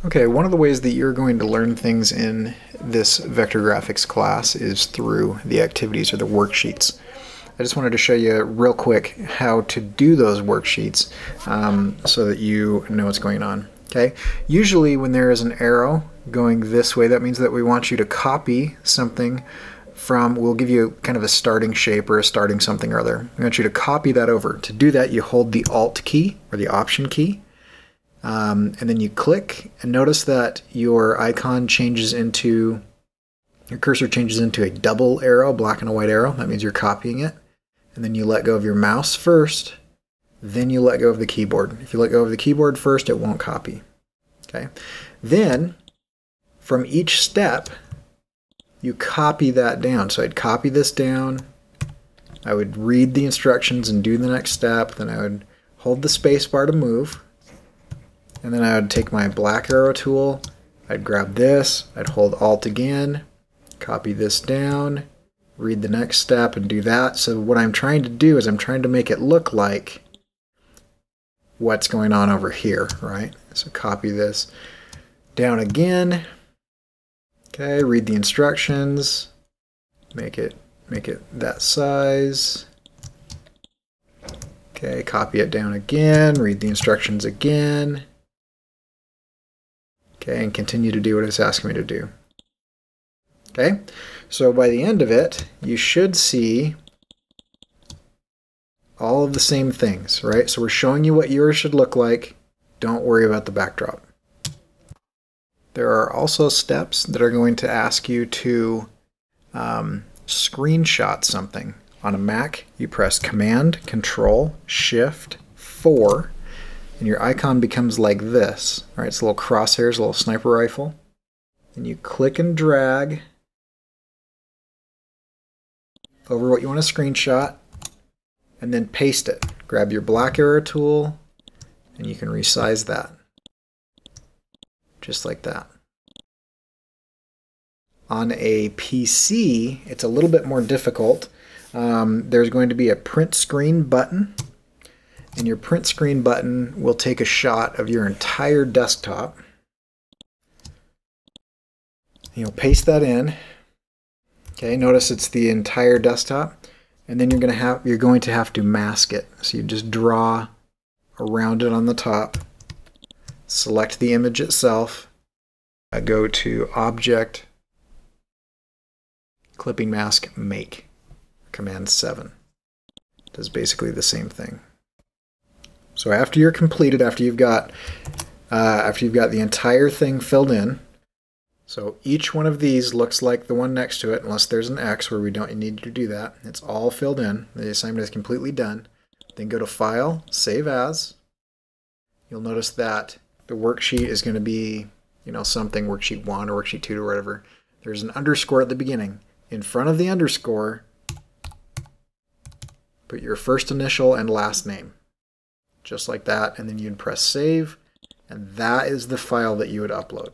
Okay, one of the ways that you're going to learn things in this vector graphics class is through the activities or the worksheets. I just wanted to show you real quick how to do those worksheets so that you know what's going on. Okay, usually when there is an arrow going this way, that means that we want you to copy something from, we'll give you kind of a starting shape or a starting something or other. We want you to copy that over. To do that, you hold the Alt key or the Option key, and then you click, and notice that your icon changes into, your cursor changes into a double arrow, black and a white arrow. That means you're copying it. And then you let go of your mouse first, then you let go of the keyboard. If you let go of the keyboard first, it won't copy. Okay. Then, from each step, you copy that down. So I'd copy this down, I would read the instructions and do the next step, then I would hold the space bar to move, and then I would take my black arrow tool, I'd grab this, I'd hold Alt again, copy this down, read the next step and do that. So what I'm trying to do is I'm trying to make it look like what's going on over here, right? So copy this down again. Okay, read the instructions, make it that size. Okay, copy it down again, read the instructions again. Okay, and continue to do what it's asking me to do. Okay, so by the end of it, you should see all of the same things, right? So we're showing you what yours should look like. Don't worry about the backdrop. There are also steps that are going to ask you to screenshot something. On a Mac, you press Command, Control, Shift, 4, and your icon becomes like this. All right, it's a little crosshairs, a little sniper rifle. And you click and drag over what you want to screenshot, and then paste it. Grab your black arrow tool, and you can resize that. Just like that. On a PC, it's a little bit more difficult. There's going to be a print screen button, and your print screen button will take a shot of your entire desktop. You'll paste that in. Okay, notice it's the entire desktop, and then you're going to have to mask it. So you just draw around it on the top, select the image itself, go to Object, Clipping Mask, Make, Command 7. Does basically the same thing. So after you're completed, after you've got the entire thing filled in, so each one of these looks like the one next to it, unless there's an X where we don't need to do that. It's all filled in. The assignment is completely done. Then go to File, Save As. You'll notice that the worksheet is going to be, something worksheet 1 or worksheet 2 or whatever. There's an underscore at the beginning. In front of the underscore, put your first initial and last name. Just like that, and then you'd press Save, and that is the file that you would upload.